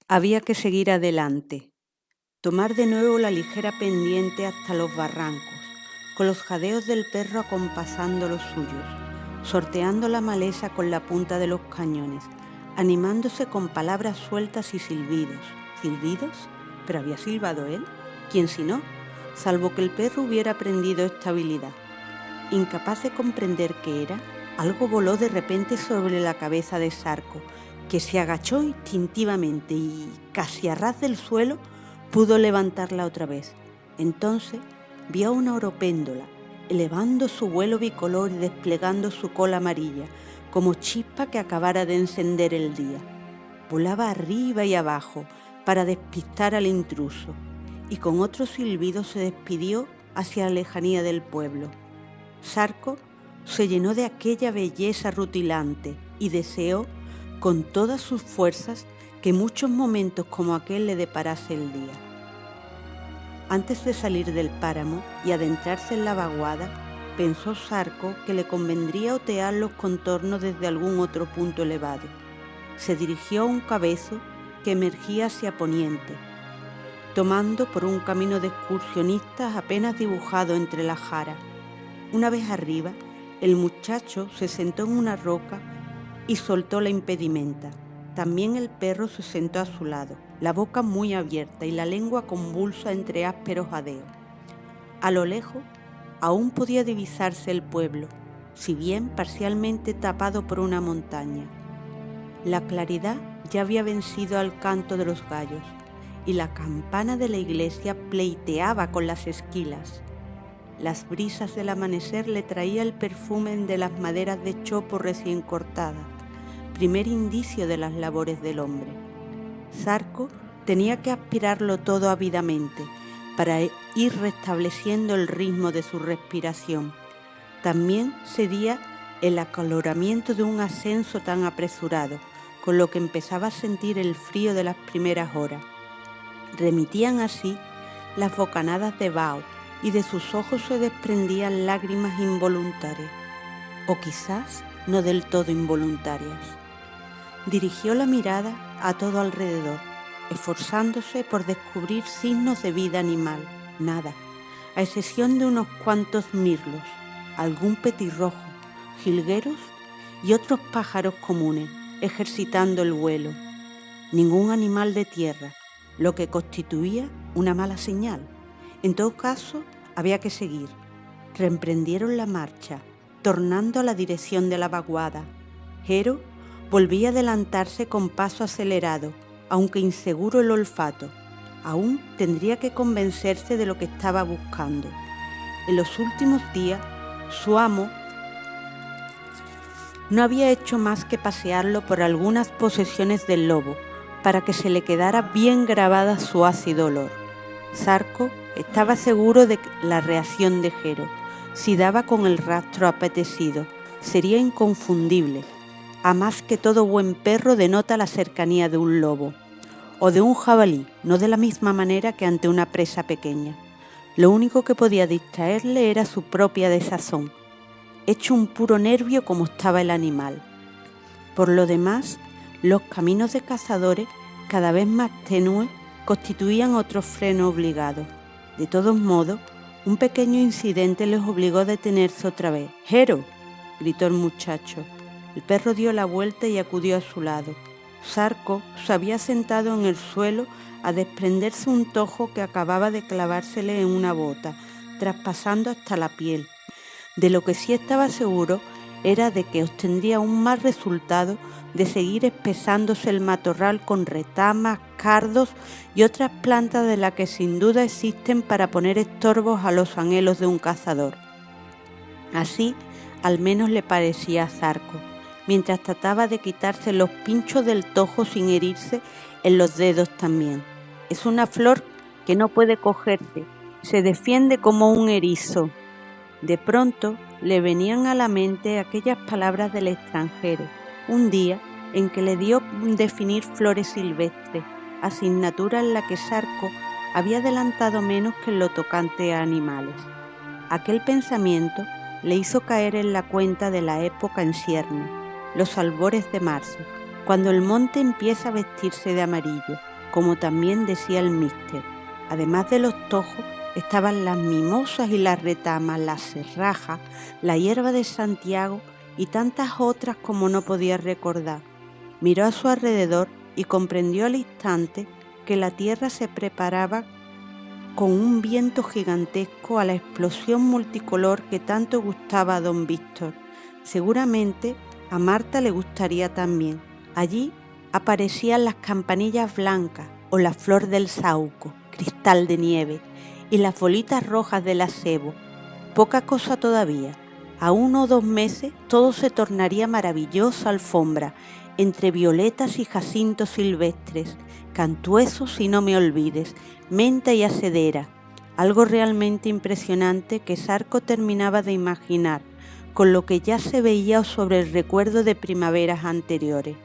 Había que seguir adelante, tomar de nuevo la ligera pendiente hasta los barrancos, con los jadeos del perro acompasando los suyos, sorteando la maleza con la punta de los cañones, animándose con palabras sueltas y silbidos. ¿Silbidos? ¿Pero había silbado él? ¿Quién si no? Salvo que el perro hubiera aprendido estabilidad. Incapaz de comprender qué era, algo voló de repente sobre la cabeza de Sarco, que se agachó instintivamente y, casi a ras del suelo, pudo levantarla otra vez. Entonces vio a una oropéndola, elevando su vuelo bicolor y desplegando su cola amarilla, como chispa que acabara de encender el día. Volaba arriba y abajo para despistar al intruso, y con otro silbido se despidió hacia la lejanía del pueblo. Sarco se llenó de aquella belleza rutilante y deseó con todas sus fuerzas que muchos momentos como aquel le deparase el día. Antes de salir del páramo y adentrarse en la vaguada, pensó Sarco que le convendría otear los contornos desde algún otro punto elevado. Se dirigió a un cabezo que emergía hacia poniente, tomando por un camino de excursionistas apenas dibujado entre la jara. Una vez arriba, el muchacho se sentó en una roca y soltó la impedimenta. También el perro se sentó a su lado, la boca muy abierta y la lengua convulsa entre ásperos jadeos. A lo lejos aún podía divisarse el pueblo, si bien parcialmente tapado por una montaña. La claridad ya había vencido al canto de los gallos y la campana de la iglesia pleiteaba con las esquilas. Las brisas del amanecer le traía el perfume de las maderas de chopo recién cortadas, primer indicio de las labores del hombre. Sarco tenía que aspirarlo todo ávidamente para ir restableciendo el ritmo de su respiración. También cedía el acaloramiento de un ascenso tan apresurado, con lo que empezaba a sentir el frío de las primeras horas. Remitían así las bocanadas de vaho, y de sus ojos se desprendían lágrimas involuntarias, o quizás no del todo involuntarias. Dirigió la mirada a todo alrededor, esforzándose por descubrir signos de vida animal. Nada, a excepción de unos cuantos mirlos, algún petirrojo, jilgueros y otros pájaros comunes, ejercitando el vuelo. Ningún animal de tierra, lo que constituía una mala señal. En todo caso, había que seguir. Reemprendieron la marcha, tornando a la dirección de la vaguada. Jero volvía a adelantarse con paso acelerado, aunque inseguro el olfato. Aún tendría que convencerse de lo que estaba buscando. En los últimos días, su amo no había hecho más que pasearlo por algunas posesiones del lobo, para que se le quedara bien grabada su ácido olor. Sarco estaba seguro de que la reacción de Jero, si daba con el rastro apetecido, sería inconfundible. A más que todo buen perro denota la cercanía de un lobo, o de un jabalí, no de la misma manera que ante una presa pequeña. Lo único que podía distraerle era su propia desazón, hecho un puro nervio como estaba el animal. Por lo demás, los caminos de cazadores, cada vez más tenues, constituían otro freno obligado. De todos modos, un pequeño incidente les obligó a detenerse otra vez. «¡Jero!», gritó el muchacho. El perro dio la vuelta y acudió a su lado. Sarco se había sentado en el suelo a desprenderse un tojo que acababa de clavársele en una bota, traspasando hasta la piel. De lo que sí estaba seguro era de que obtendría un mal resultado de seguir espesándose el matorral con retamas, cardos y otras plantas de las que sin duda existen para poner estorbos a los anhelos de un cazador. Así al menos le parecía a Sarco, mientras trataba de quitarse los pinchos del tojo sin herirse en los dedos también. Es una flor que no puede cogerse, se defiende como un erizo. De pronto le venían a la mente aquellas palabras del extranjero, un día en que le dio definir flores silvestres, asignatura en la que Sarco había adelantado menos que en lo tocante a animales. Aquel pensamiento le hizo caer en la cuenta de la época en cierne, los albores de marzo, cuando el monte empieza a vestirse de amarillo, como también decía el míster. Además de los tojos, estaban las mimosas y las retamas, las serrajas, la hierba de Santiago y tantas otras como no podía recordar. Miró a su alrededor y comprendió al instante que la tierra se preparaba con un viento gigantesco a la explosión multicolor que tanto gustaba a don Víctor. Seguramente a Marta le gustaría también. Allí aparecían las campanillas blancas o la flor del saúco, cristal de nieve, y las bolitas rojas del acebo. Poca cosa todavía. A 1 o 2 meses todo se tornaría maravillosa alfombra, entre violetas y jacintos silvestres, cantuesos y no me olvides, menta y acedera, algo realmente impresionante que Zarco terminaba de imaginar, con lo que ya se veía sobre el recuerdo de primaveras anteriores.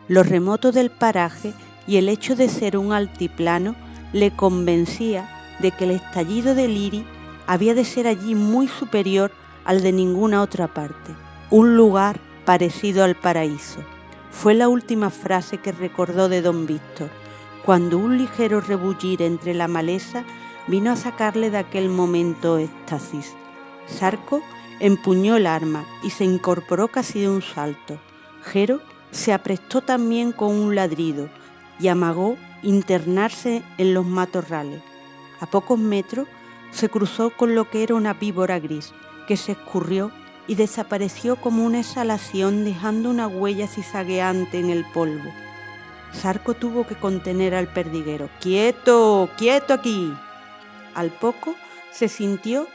Lo remoto del paraje y el hecho de ser un altiplano le convencía de que el estallido del Liri había de ser allí muy superior al de ninguna otra parte, un lugar parecido al paraíso. Fue la última frase que recordó de don Víctor, cuando un ligero rebullir entre la maleza vino a sacarle de aquel momento éxtasis. Zarco empuñó el arma y se incorporó casi de un salto. Jero se aprestó también con un ladrido y amagó internarse en los matorrales. A pocos metros se cruzó con lo que era una víbora gris, que se escurrió y desapareció como una exhalación dejando una huella zigzagueante en el polvo. Zarco tuvo que contener al perdiguero. ¡Quieto! ¡Quieto aquí! Al poco se sintió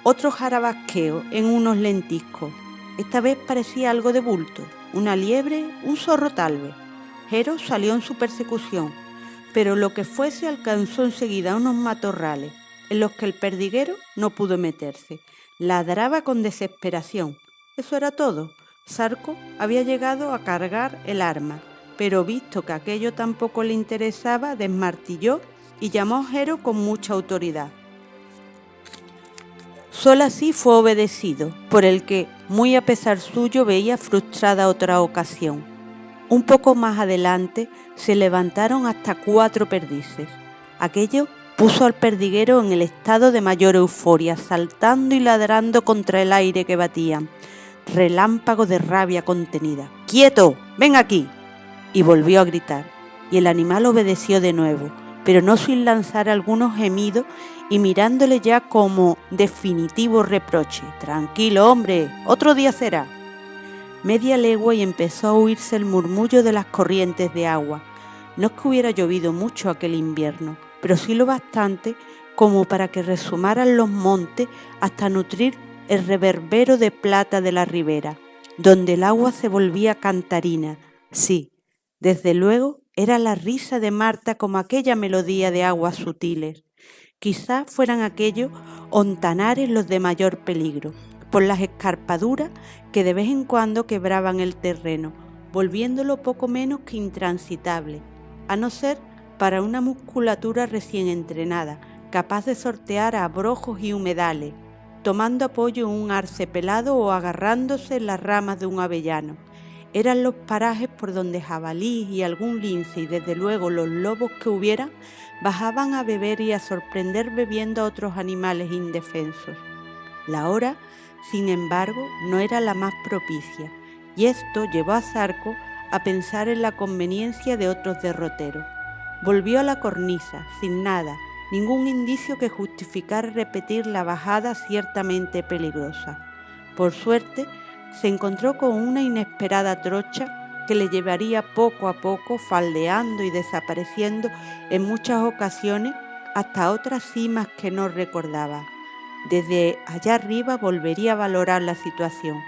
otro jarabasqueo en unos lentiscos. Esta vez parecía algo de bulto, una liebre, un zorro tal vez. Jero salió en su persecución, pero lo que fuese alcanzó enseguida unos matorrales, en los que el perdiguero no pudo meterse. Ladraba con desesperación. Eso era todo. Zarco había llegado a cargar el arma, pero visto que aquello tampoco le interesaba, desmartilló y llamó a Jero con mucha autoridad. Solo así fue obedecido, por el que, muy a pesar suyo, veía frustrada otra ocasión. Un poco más adelante se levantaron hasta 4 perdices. Aquello puso al perdiguero en el estado de mayor euforia, saltando y ladrando contra el aire que batían. Relámpagos de rabia contenida. ¡Quieto! ¡Ven aquí! Y volvió a gritar, y el animal obedeció de nuevo, pero no sin lanzar algunos gemidos y mirándole ya como definitivo reproche. «Tranquilo, hombre, otro día será». Media legua y empezó a oírse el murmullo de las corrientes de agua. No es que hubiera llovido mucho aquel invierno, pero sí lo bastante como para que resumaran los montes hasta nutrir el reverbero de plata de la ribera, donde el agua se volvía cantarina. Sí, desde luego era la risa de Marta como aquella melodía de aguas sutiles. Quizás fueran aquellos ontanares los de mayor peligro, por las escarpaduras que de vez en cuando quebraban el terreno, volviéndolo poco menos que intransitable, a no ser para una musculatura recién entrenada, capaz de sortear abrojos y humedales, tomando apoyo en un arce pelado o agarrándose en las ramas de un avellano. Eran los parajes por donde jabalíes y algún lince y desde luego los lobos que hubieran bajaban a beber y a sorprender bebiendo a otros animales indefensos. La hora, sin embargo, no era la más propicia, y esto llevó a Zarco a pensar en la conveniencia de otros derroteros. Volvió a la cornisa, sin nada, ningún indicio que justificara repetir la bajada ciertamente peligrosa. Por suerte, se encontró con una inesperada trocha que le llevaría poco a poco faldeando y desapareciendo en muchas ocasiones hasta otras cimas que no recordaba. Desde allá arriba volvería a valorar la situación.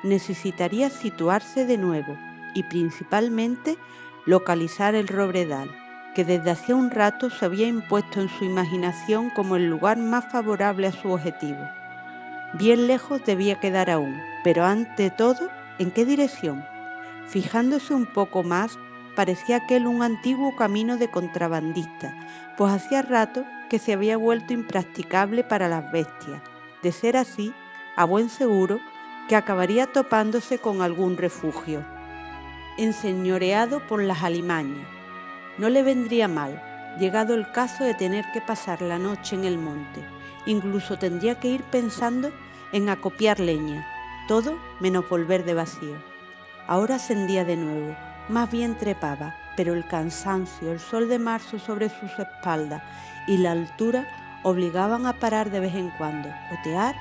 Necesitaría situarse de nuevo y principalmente localizar el Robredal, que desde hacía un rato se había impuesto en su imaginación como el lugar más favorable a su objetivo. Bien lejos debía quedar aún, pero ante todo, ¿en qué dirección? Fijándose un poco más, parecía aquel un antiguo camino de contrabandista, pues hacía rato que se había vuelto impracticable para las bestias. De ser así, a buen seguro que acabaría topándose con algún refugio, enseñoreado por las alimañas. No le vendría mal, llegado el caso de tener que pasar la noche en el monte. Incluso tendría que ir pensando en acopiar leña, todo menos volver de vacío. Ahora ascendía de nuevo, más bien trepaba, pero el cansancio, el sol de marzo sobre sus espaldas y la altura obligaban a parar de vez en cuando, otear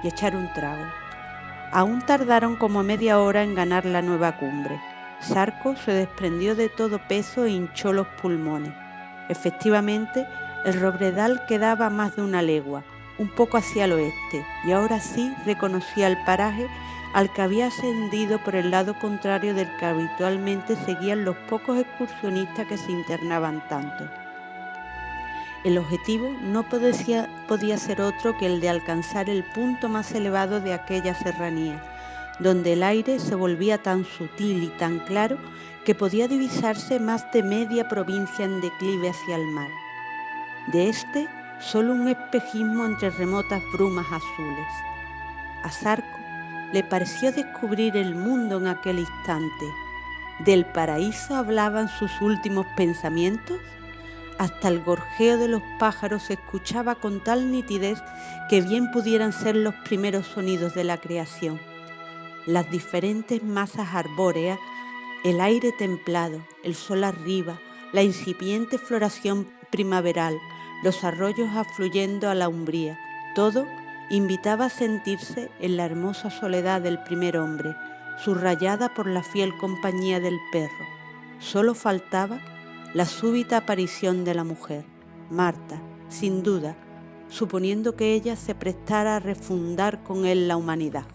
y echar un trago. Aún tardaron como media hora en ganar la nueva cumbre. Sarco se desprendió de todo peso e hinchó los pulmones. Efectivamente, el Robredal quedaba a más de una legua, un poco hacia el oeste, y ahora sí reconocía el paraje al que había ascendido por el lado contrario del que habitualmente seguían los pocos excursionistas que se internaban tanto. El objetivo no podía ser otro que el de alcanzar el punto más elevado de aquella serranía, donde el aire se volvía tan sutil y tan claro que podía divisarse más de media provincia en declive hacia el mar. De este, solo un espejismo entre remotas brumas azules. A Sarco le pareció descubrir el mundo en aquel instante. ¿Del paraíso hablaban sus últimos pensamientos? Hasta el gorjeo de los pájaros se escuchaba con tal nitidez que bien pudieran ser los primeros sonidos de la creación. Las diferentes masas arbóreas, el aire templado, el sol arriba, la incipiente floración primaveral, los arroyos afluyendo a la umbría, todo invitaba a sentirse en la hermosa soledad del primer hombre, subrayada por la fiel compañía del perro. Solo faltaba la súbita aparición de la mujer, Marta, sin duda, suponiendo que ella se prestara a refundar con él la humanidad.